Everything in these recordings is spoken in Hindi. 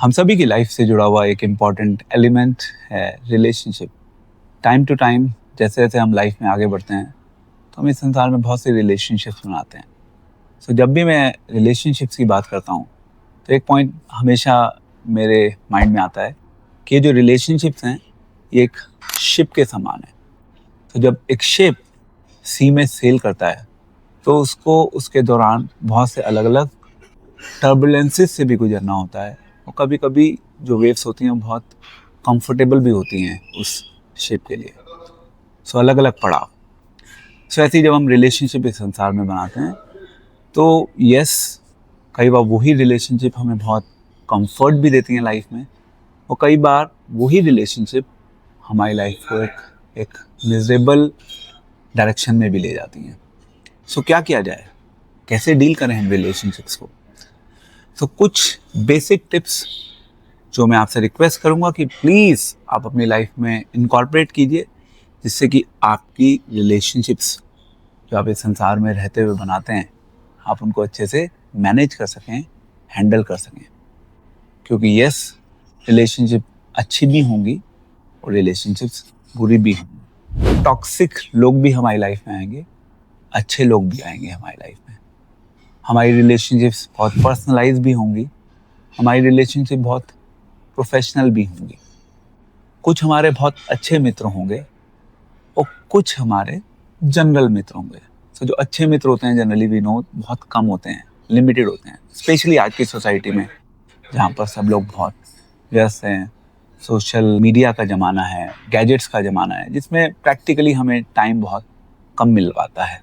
हम सभी की लाइफ से जुड़ा हुआ एक इम्पॉर्टेंट एलिमेंट है रिलेशनशिप। टाइम टू टाइम जैसे जैसे हम लाइफ में आगे बढ़ते हैं तो हम इस संसार में बहुत से रिलेशनशिप्स बनाते हैं। सो जब भी मैं रिलेशनशिप्स की बात करता हूँ तो एक पॉइंट हमेशा मेरे माइंड में आता है कि ये जो रिलेशनशिप्स हैं ये एक शिप के समान है। तो जब एक शिप सी में सेल करता है तो उसको उसके दौरान बहुत से अलग अलग टर्बुलेंसेस से भी गुजरना होता है और कभी कभी जो वेव्स होती हैं बहुत कंफर्टेबल भी होती हैं उस शिप के लिए। सो अलग अलग पड़ाव। सो ऐसे ही जब हम रिलेशनशिप इस संसार में बनाते हैं तो यस, कई बार वही रिलेशनशिप हमें बहुत कंफर्ट भी देती हैं लाइफ में और कई बार वही रिलेशनशिप हमारी लाइफ को एक मिजरेबल डायरेक्शन में भी ले जाती हैं। सो क्या किया जाए, कैसे डील करें हम रिलेशनशिप्स को? तो कुछ बेसिक टिप्स जो मैं आपसे रिक्वेस्ट करूंगा कि प्लीज़ आप अपनी लाइफ में इनकॉर्पोरेट कीजिए, जिससे कि आपकी रिलेशनशिप्स जो आप इस संसार में रहते हुए बनाते हैं आप उनको अच्छे से मैनेज कर सकें, हैंडल कर सकें। क्योंकि यस, रिलेशनशिप अच्छी भी होंगी और रिलेशनशिप्स बुरी भी होंगी। टॉक्सिक लोग भी हमारी लाइफ में आएंगे, अच्छे लोग भी आएंगे हमारी लाइफ में। हमारी रिलेशनशिप्स बहुत पर्सनलाइज भी होंगी, हमारी रिलेशनशिप बहुत प्रोफेशनल भी होंगी। कुछ हमारे बहुत अच्छे मित्र होंगे और कुछ हमारे जनरल मित्र होंगे। तो जो अच्छे मित्र होते हैं जनरली वी नो बहुत कम होते हैं, लिमिटेड होते हैं, स्पेशली आज की सोसाइटी में जहाँ पर सब लोग बहुत व्यस्त हैं। सोशल मीडिया का ज़माना है, गैजेट्स का ज़माना है, जिसमें प्रैक्टिकली हमें टाइम बहुत कम मिल पाता है।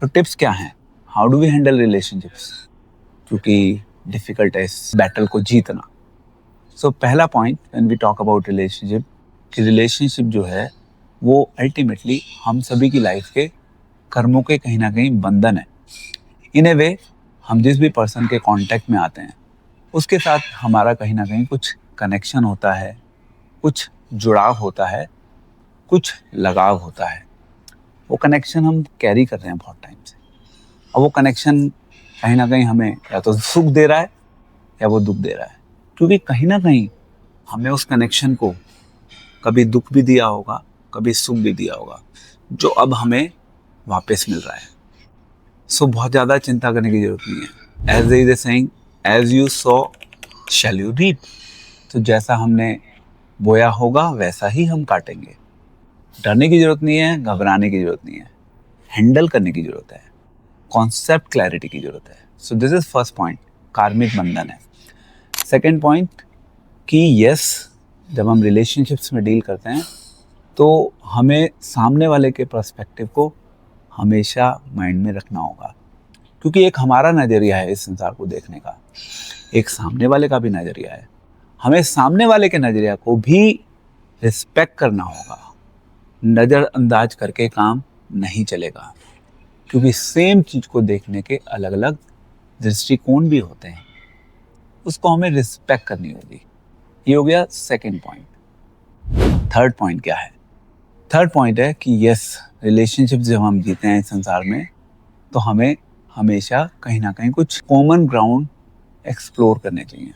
तो टिप्स क्या हैं, how do we handle relationships, क्योंकि डिफ़िकल्ट है इस बैटल को जीतना। सो पहला point when we talk about relationship, कि रिलेशनशिप जो है वो अल्टीमेटली हम सभी की लाइफ के कर्मों के कहीं ना कहीं बंधन है। इन ए वे हम जिस भी पर्सन के कांटेक्ट में आते हैं उसके साथ हमारा कहीं ना कहीं कुछ कनेक्शन होता है, कुछ जुड़ाव होता है, कुछ लगाव होता है। वो कनेक्शन हम कैरी कर रहे हैं बहुत टाइम से और वो कनेक्शन कहीं ना कहीं हमें या तो सुख दे रहा है या वो दुख दे रहा है, क्योंकि कहीं ना कहीं हमने उस कनेक्शन को कभी दुख भी दिया होगा, कभी सुख भी दिया होगा, जो अब हमें वापस मिल रहा है। सो बहुत ज़्यादा चिंता करने की जरूरत नहीं है। As is a saying, as you sow shall you reap. तो जैसा हमने बोया होगा वैसा ही हम काटेंगे। डरने की जरूरत नहीं है, घबराने की जरूरत नहीं है, हैंडल करने की जरूरत है, कॉन्सेप्ट क्लैरिटी की जरूरत है। So this is first point, कार्मिक बंधन है। सेकेंड पॉइंट कि यस, जब हम रिलेशनशिप्स में डील करते हैं तो हमें सामने वाले के पर्सपेक्टिव को हमेशा माइंड में रखना होगा, क्योंकि एक हमारा नज़रिया है इस संसार को देखने का, एक सामने वाले का भी नज़रिया है। हमें सामने वाले के नज़रिया को भी रिस्पेक्ट करना होगा। नज़रअंदाज करके काम नहीं चलेगा, क्योंकि सेम चीज़ को देखने के अलग अलग दृष्टिकोण भी होते हैं, उसको हमें रिस्पेक्ट करनी होगी। ये हो गया सेकेंड पॉइंट। थर्ड पॉइंट क्या है? थर्ड पॉइंट है कि यस, रिलेशनशिप जब हम जीते हैं इस संसार में तो हमें हमेशा कहीं ना कहीं कुछ कॉमन ग्राउंड एक्सप्लोर करने चाहिए।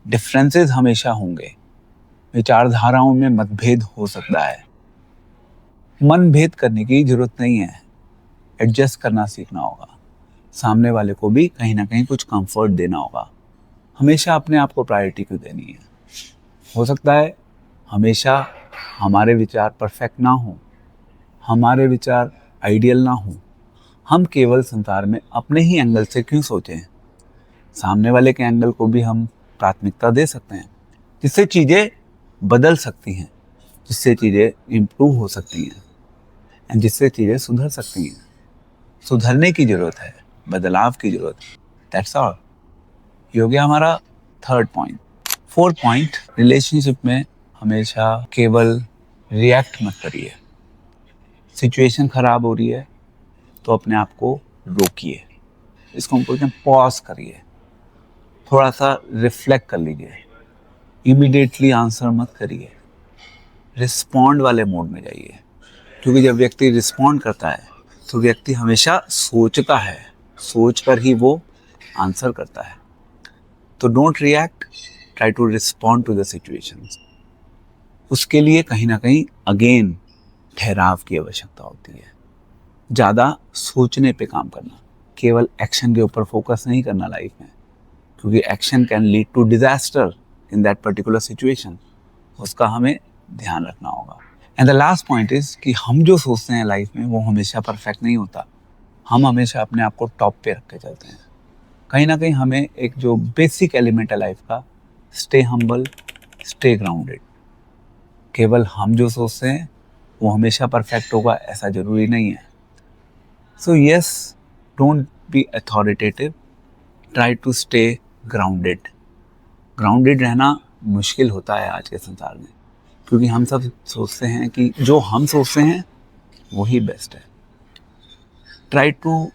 डिफरेंसेस हमेशा होंगे, विचारधाराओं में मतभेद हो सकता है, मन भेद करने की जरूरत नहीं है, एडजस्ट करना सीखना होगा। सामने वाले को भी कहीं ना कहीं कुछ कंफर्ट देना होगा। हमेशा अपने आप को प्रायोरिटी क्यों देनी है? हो सकता है हमेशा हमारे विचार परफेक्ट ना हो, हमारे विचार आइडियल ना हो, हम केवल संसार में अपने ही एंगल से क्यों सोचें? सामने वाले के एंगल को भी हम प्राथमिकता दे सकते हैं, जिससे चीज़ें बदल सकती हैं, जिससे चीज़ें इम्प्रूव हो सकती हैं एंड जिससे चीज़ें सुधर सकती हैं। सुधरने की ज़रूरत है, बदलाव की ज़रूरत है। That's all. ये हो गया हमारा third point. Fourth point, relationship में हमेशा केवल रिएक्ट मत करिए। सिचुएशन ख़राब हो रही है तो अपने आप को रोकिए, इसको हम बोलते हैं पॉज करिए, थोड़ा सा रिफ्लेक्ट कर लीजिए, इमीडिएटली आंसर मत करिए, रिस्पॉन्ड वाले मोड में जाइए। क्योंकि जब व्यक्ति रिस्पॉन्ड करता है तो व्यक्ति हमेशा सोचता है, सोच कर ही वो आंसर करता है। तो don't react, try to respond to the situations. उसके लिए कहीं ना कहीं अगेन ठहराव की आवश्यकता होती है, ज़्यादा सोचने पे काम करना, केवल एक्शन के ऊपर फोकस नहीं करना लाइफ में, क्योंकि action can lead to disaster in that particular situation. उसका हमें ध्यान रखना होगा। And the last point is कि हम जो सोचते हैं लाइफ में वो हमेशा परफेक्ट नहीं होता। हम हमेशा अपने आप को टॉप पे रख के चलते हैं। कहीं ना कहीं हमें एक जो बेसिक एलिमेंट है लाइफ का, स्टे हम्बल, स्टे ग्राउंडेड। केवल हम जो सोचते हैं वो हमेशा परफेक्ट होगा ऐसा जरूरी नहीं है। So yes, don't be authoritative, try to stay grounded. Grounded रहना मुश्किल होता है आज के संसार में, क्योंकि हम सब सोचते हैं कि जो हम सोचते हैं वही बेस्ट है। Try to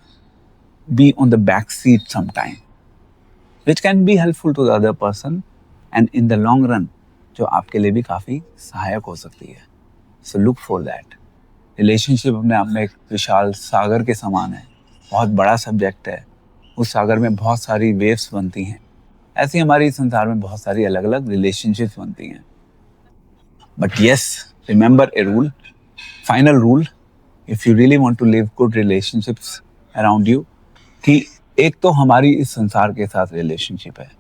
be on the back seat sometime, which can be helpful to the other person and in the long run जो आपके लिए भी काफ़ी सहायक हो सकती है। So look for that. Relationship अपने आप में एक विशाल सागर के समान है, बहुत बड़ा सब्जेक्ट है। उस सागर में बहुत सारी वेव्स बनती हैं। ऐसी हमारी संसार में बहुत सारी अलग अलग रिलेशनशिप्स बनती हैं। But yes, remember a rule, final rule, if you really want to live good relationships around you, कि एक तो हमारी इस संसार के साथ रिलेशनशिप है,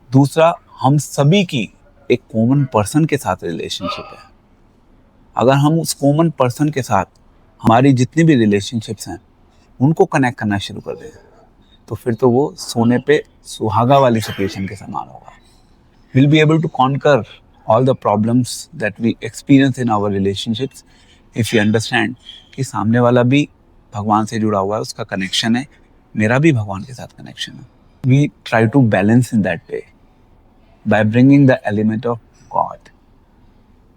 दूसरा हम सभी की एक कॉमन पर्सन के साथ रिलेशनशिप है। अगर हम उस कॉमन पर्सन के साथ हमारी जितनी भी रिलेशनशिप्स हैं उनको कनेक्ट करना शुरू कर दें, तो फिर तो वो सोने पे सुहागा वाली सिचुएशन के समान होगा। We'll be able to conquer all the problems that we experience in our relationships if you understand कि सामने वाला भी भगवान से जुड़ा हुआ है, उसका कनेक्शन है, मेरा भी भगवान के साथ कनेक्शन है। We try to balance in that way by bringing the element of God.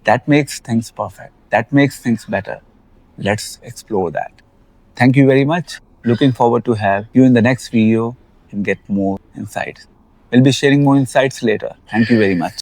That makes things perfect. That makes things better. Let's explore that. Thank you very much. Looking forward to have you in the next video and get more insights. We'll be sharing more insights later. Thank you very much.